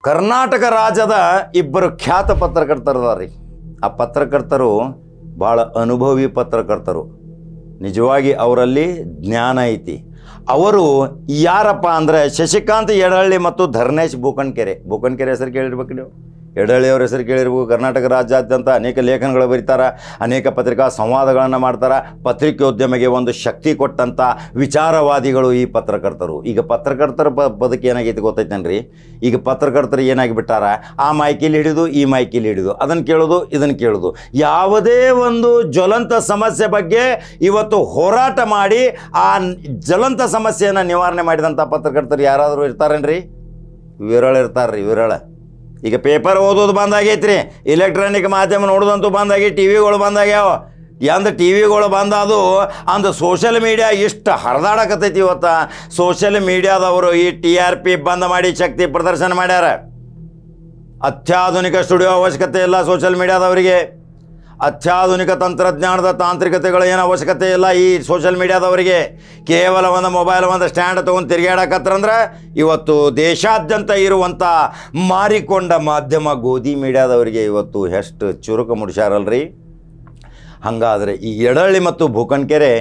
ಕರ್ನಾಟಕ ರಾಜ್ಯದ ಇಬ್ಬರು ಖ್ಯಾತ ಪತ್ರಕರ್ತರಿದ್ದಾರೆ. ಆ ಪತ್ರಕರ್ತರು ಭಾಳ ಅನುಭವಿ ಪತ್ರಕರ್ತರು. ನಿಜವಾಗಿ ಅವರಲ್ಲಿ ಜ್ಞಾನ ಐತಿ. ಅವರು ಯಾರಪ್ಪ ಅಂದರೆ ಶಶಿಕಾಂತ್ ಯಡಹಳ್ಳಿ ಮತ್ತು ಧರ್ಮೇಶ್ ಬೂಕನ್ಕೆರೆ ಹೆಸರು ಕೇಳಿರ್ಬೇಕು ನೀವು. ಯಡಹಳ್ಳಿ ಅವ್ರ ಹೆಸರು ಕೇಳಿರ್ಬೇಕು. ಕರ್ನಾಟಕ ರಾಜ್ಯಾದ್ಯಂತ ಅನೇಕ ಲೇಖನಗಳು ಬರೀತಾರೆ, ಅನೇಕ ಪತ್ರಿಕಾ ಸಂವಾದಗಳನ್ನು ಮಾಡ್ತಾರೆ. ಪತ್ರಿಕೋದ್ಯಮಿಗೆ ಒಂದು ಶಕ್ತಿ ಕೊಟ್ಟಂಥ ವಿಚಾರವಾದಿಗಳು ಈ ಪತ್ರಕರ್ತರು. ಈಗ ಪತ್ರಕರ್ತರ ಬದುಕು ಏನಾಗೈತಿ ಗೊತ್ತೈತೇನ್ರಿ? ಈಗ ಪತ್ರಕರ್ತರು ಏನಾಗಿಬಿಟ್ಟಾರ, ಆ ಮೈಕಿಲಿ ಹಿಡಿದು ಈ ಮೈಕಿಲಿ ಹಿಡಿದು ಅದನ್ನು ಕೇಳೋದು ಇದನ್ನು ಕೇಳೋದು. ಯಾವುದೇ ಒಂದು ಜ್ವಲಂತ ಸಮಸ್ಯೆ ಬಗ್ಗೆ ಇವತ್ತು ಹೋರಾಟ ಮಾಡಿ ಆ ಜ್ವಲಂತ ಸಮಸ್ಯೆಯನ್ನು ನಿವಾರಣೆ ಮಾಡಿದಂಥ ಪತ್ರಕರ್ತರು ಯಾರಾದರೂ ಇರ್ತಾರೇನ್ರಿ? ವಿರಳ ಇರ್ತಾರ್ರಿ, ವಿರಳ. ಈಗ ಪೇಪರ್ ಓದೋದು ಬಂದಾಗೈತ್ರಿ, ಇಲೆಕ್ಟ್ರಾನಿಕ್ ಮಾಧ್ಯಮ ನೋಡೋದಂತೂ ಬಂದಾಗಿ, ಟಿ ವಿಗಳು ಬಂದಾಗ್ಯಾವ. ಎಂದು ಟಿ ವಿಗಳು ಬಂದಾದು ಅಂದು ಸೋಷಿಯಲ್ ಮೀಡಿಯಾ ಇಷ್ಟು ಹರಿದಾಡಕತ್ತೈತಿ. ಇವತ್ತು ಸೋಷಿಯಲ್ ಮೀಡಿಯಾದವರು ಈ TRP ಬಂದ್ ಮಾಡಿ ಶಕ್ತಿ ಪ್ರದರ್ಶನ ಮಾಡ್ಯಾರ. ಅತ್ಯಾಧುನಿಕ ಸ್ಟುಡಿಯೋ ಅವಶ್ಯಕತೆ ಇಲ್ಲ ಸೋಷಿಯಲ್ ಮೀಡಿಯಾದವರಿಗೆ. ಅತ್ಯಾಧುನಿಕ ತಂತ್ರಜ್ಞಾನದ ತಾಂತ್ರಿಕತೆಗಳು ಏನು ಅವಶ್ಯಕತೆ ಇಲ್ಲ ಈ ಸೋಷಿಯಲ್ ಮೀಡಿಯಾದವರಿಗೆ. ಕೇವಲ ಒಂದು ಮೊಬೈಲ್ ಒಂದು ಸ್ಟ್ಯಾಂಡ್ ತೊಗೊಂಡು ತಿರುಗಾಡಕತ್ತಂದ್ರೆ ಇವತ್ತು ದೇಶಾದ್ಯಂತ ಇರುವಂಥ ಮಾರಿಕೊಂಡ ಮಾಧ್ಯಮ ಗೋಧಿ ಮೀಡಿಯಾದವರಿಗೆ ಇವತ್ತು ಎಷ್ಟು ಚುರುಕು ಮುಡಿಸ್ಯಾರಲ್ರಿ. ಹಾಗಾದರೆ ಈ ಯಡಹಳ್ಳಿ ಮತ್ತು ಬೂಕನ್ಕೆರೆ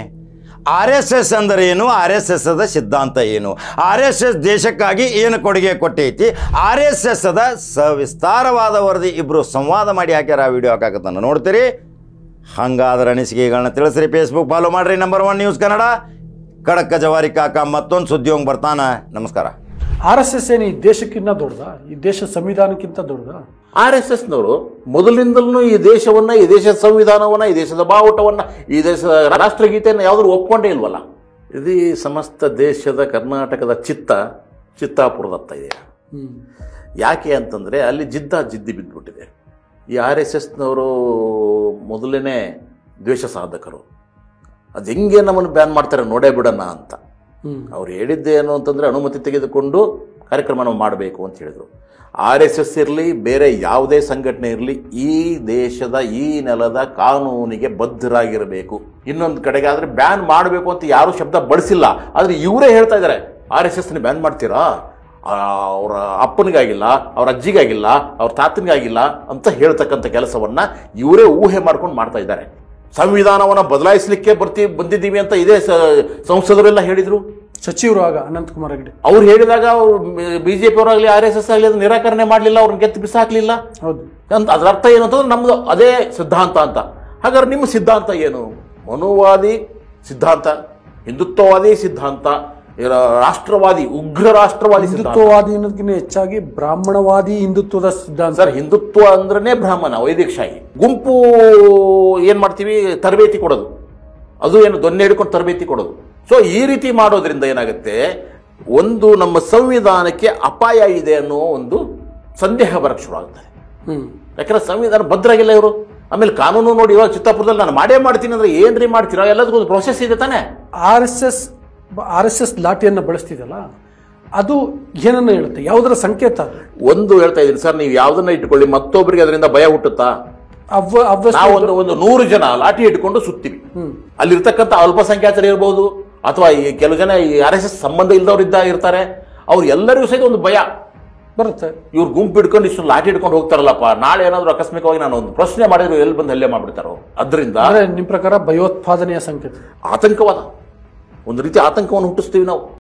RSS ಅಂದರೆ ಏನು, RSSದ ಸಿದ್ಧಾಂತ ಏನು, RSS ದೇಶಕ್ಕಾಗಿ ಏನು ಕೊಡುಗೆ ಕೊಟ್ಟೈತಿ, RSSದ ಸವಿಸ್ತಾರವಾದ ವರದಿ ಇಬ್ಬರು ಸಂವಾದ ಮಾಡಿ ಹಾಕ್ಯಾರ. ಆ ವಿಡಿಯೋ ಹಾಕಾಕತ್ತಾನ ನೋಡ್ತೀರಿ. ಹಾಗಾದ್ರೆ ಅನಿಸಿಕೆಗಳನ್ನ ತಿಳಿಸ್ರಿ. ಫೇಸ್ಬುಕ್ ಫಾಲೋ ಮಾಡಿರಿ. Number 1 news Kannada. ಖಡಕ್ ಜವಾರಿ ಕಾಕ ಮತ್ತೊಂದು ಸುದ್ದಿಯೋಂಗ್ ಬರ್ತಾನ. ನಮಸ್ಕಾರ. RSS ಏನು ಈ ದೇಶಕ್ಕಿಂತ ದೊಡ್ಡದ? ಈ ದೇಶ ಸಂವಿಧಾನಕ್ಕಿಂತ ದೊಡ್ಡದ? RSSನವರು ಮೊದಲಿಂದಲೂ ಈ ದೇಶವನ್ನ, ಈ ದೇಶದ ಸಂವಿಧಾನವನ್ನ, ಈ ದೇಶದ ಬಾವುಟವನ್ನ, ಈ ದೇಶದ ರಾಷ್ಟ್ರಗೀತೆಯನ್ನು ಯಾವುದ್ರು ಒಪ್ಕೊಂಡೇ ಇಲ್ವಲ್ಲ. ಇದು ಸಮಸ್ತ ದೇಶದ ಕರ್ನಾಟಕದ ಚಿತ್ತಾಪುರದತ್ತ ಇದೆ. ಯಾಕೆ ಅಂತಂದರೆ ಅಲ್ಲಿ ಜಿದ್ದಿ ಬಿದ್ದುಬಿಟ್ಟಿದೆ. ಈ RSSನವರು ಮೊದಲನೇ ದ್ವೇಷ ಸಾಧಕರು. ಅದು ಹೆಂಗೆ ನಮ್ಮನ್ನು ಬ್ಯಾನ್ ಮಾಡ್ತಾರೆ ನೋಡೇ ಬಿಡೋಣ ಅಂತ ಅವ್ರು ಹೇಳಿದ್ದೇನು ಅಂತಂದರೆ, ಅನುಮತಿ ತೆಗೆದುಕೊಂಡು ಕಾರ್ಯಕ್ರಮ ನಾವು ಮಾಡಬೇಕು ಅಂತ ಹೇಳಿದರು. RSS ಇರಲಿ, ಬೇರೆ ಯಾವುದೇ ಸಂಘಟನೆ ಇರಲಿ, ಈ ದೇಶದ ಈ ನೆಲದ ಕಾನೂನಿಗೆ ಬದ್ಧರಾಗಿರಬೇಕು. ಇನ್ನೊಂದು ಕಡೆಗೆ ಆದರೆ ಬ್ಯಾನ್ ಮಾಡಬೇಕು ಅಂತ ಯಾರೂ ಶಬ್ದ ಬಳಸಿಲ್ಲ. ಆದರೆ ಇವರೇ ಹೇಳ್ತಾ ಇದ್ದಾರೆ, RSSನ ಬ್ಯಾನ್ ಮಾಡ್ತೀರಾ, ಅವರ ಅಪ್ಪನಿಗಾಗಿಲ್ಲ, ಅವ್ರ ಅಜ್ಜಿಗಾಗಿಲ್ಲ, ಅವ್ರ ತಾತನಿಗಾಗಿಲ್ಲ ಅಂತ ಹೇಳ್ತಕ್ಕಂಥ ಕೆಲಸವನ್ನು ಇವರೇ ಊಹೆ ಮಾಡ್ಕೊಂಡು ಮಾಡ್ತಾ ಇದ್ದಾರೆ. ಸಂವಿಧಾನವನ್ನು ಬದಲಾಯಿಸಲಿಕ್ಕೆ ಬಂದಿದ್ದೀವಿ ಅಂತ ಇದೇ ಸಂಸದರೆಲ್ಲ ಹೇಳಿದರು. ಸಚಿವರು ಆಗ ಅನಂತಕುಮಾರ್ ಹೆಗಡೆ ಅವ್ರು ಹೇಳಿದಾಗ BJP ಅವರಾಗಲಿ RSS ಆಗಲಿ ಅದನ್ನು ನಿರಾಕರಣೆ ಮಾಡಲಿಲ್ಲ, ಅವ್ರನ್ನ ಗೆದ್ದು ಬಿಸಾಕಲಿಲ್ಲ. ಹೌದು ಅಂತ ಅದರ ಅರ್ಥ ಏನು ಅಂತಂದ್ರೆ ನಮ್ಮದು ಅದೇ ಸಿದ್ಧಾಂತ ಅಂತ. ಹಾಗಾದ್ರೆ ನಿಮ್ಮ ಸಿದ್ಧಾಂತ ಏನು? ಮನುವಾದಿ ಸಿದ್ಧಾಂತ, ಹಿಂದುತ್ವವಾದಿ ಸಿದ್ಧಾಂತ, ರಾಷ್ಟ್ರವಾದಿ, ಉಗ್ರ ರಾಷ್ಟ್ರವಾದಿ, ಹಿಂದುತ್ವವಾದಿ ಅನ್ನೋದಕ್ಕಿಂತ ಹೆಚ್ಚಾಗಿ ಬ್ರಾಹ್ಮಣವಾದಿ ಹಿಂದುತ್ವದ ಸಿದ್ಧಾಂತ. ಸರ್, ಹಿಂದುತ್ವ ಅಂದ್ರೇ ಬ್ರಾಹ್ಮಣ, ವೈದಿಕಶಾಹಿ ಗುಂಪು. ಏನ್ ಮಾಡ್ತೀವಿ, ತರಬೇತಿ ಕೊಡೋದು, ಅದು ಏನು ದೊನ್ನೆ ಹಿಡ್ಕೊಂಡು ತರಬೇತಿ ಕೊಡೋದು. ಸೊ ಈ ರೀತಿ ಮಾಡೋದ್ರಿಂದ ಏನಾಗುತ್ತೆ, ಒಂದು ನಮ್ಮ ಸಂವಿಧಾನಕ್ಕೆ ಅಪಾಯ ಇದೆ ಅನ್ನೋ ಒಂದು ಸಂದೇಹ ಬರಕ್ಕೆ ಶುರು ಆಗ್ತದೆ. ಯಾಕಂದ್ರೆ ಸಂವಿಧಾನ ಭದ್ರಾಗಿಲ್ಲ ಇವರು. ಆಮೇಲೆ ಕಾನೂನು ನೋಡಿ, ಇವಾಗ ಚಿತ್ತಾಪುರದಲ್ಲಿ ನಾನು ಮಾಡ್ತೀನಿ ಅಂದ್ರೆ ಏನ್ರಿ ಮಾಡ್ತೀರಾ, ಎಲ್ಲದಕ್ಕೂ ಒಂದು ಪ್ರೊಸೆಸ್ ಇದೆ ತಾನೆ. RSS ಲಾಠಿಯನ್ನು ಬಳಸ್ತಿದಲ್ಲ, ಅದು ಏನನ್ನ ಹೇಳುತ್ತೆ, ಯಾವುದರ ಸಂಕೇತ? ಒಂದು ಹೇಳ್ತಾ ಇದ್ದೀನಿ ಸರ್, ನೀವು ಯಾವುದನ್ನ ಇಟ್ಕೊಳ್ಳಿ, ಮತ್ತೊಬ್ಬರಿಗೆ ಅದರಿಂದ ಭಯ ಹುಟ್ಟುತ್ತಾ? ನಾವು ಒಂದು 100 ಜನ ಲಾಠಿ ಇಟ್ಕೊಂಡು ಸುತ್ತೀವಿ. ಅಲ್ಲಿರ್ತಕ್ಕಂಥ ಅಲ್ಪಸಂಖ್ಯಾತರು ಇರ್ಬೋದು, ಅಥವಾ ಈ ಕೆಲವು ಜನ ಈ RSS ಸಂಬಂಧ ಇಲ್ದವ್ರು ಇರ್ತಾರೆ. ಅವ್ರು ಎಲ್ಲರಿಗೂ ಸಹಿತ ಒಂದು ಭಯ ಬರುತ್ತೆ. ಇವ್ರು ಗುಂಪು ಹಿಡ್ಕೊಂಡು ಇಷ್ಟು ಲಾಠಿ ಹಿಡ್ಕೊಂಡು ಹೋಗ್ತಾರಲ್ಲಪ್ಪ, ನಾಳೆ ಏನಾದ್ರು ಆಕಸ್ಮಿಕವಾಗಿ ನಾನು ಒಂದು ಪ್ರಶ್ನೆ ಮಾಡಿದ್ರು ಎಲ್ಲಿ ಬಂದು ಹಲ್ಲೆ ಮಾಡ್ಬಿಡ್ತಾರೋ. ಅದರಿಂದ ನಿಮ್ ಪ್ರಕಾರ ಭಯೋತ್ಪಾದನೆಯ ಸಂಕೇತ, ಆತಂಕವಾದ, ಒಂದು ರೀತಿ ಆತಂಕವನ್ನು ಹುಟ್ಟಿಸ್ತೀವಿ ನಾವು.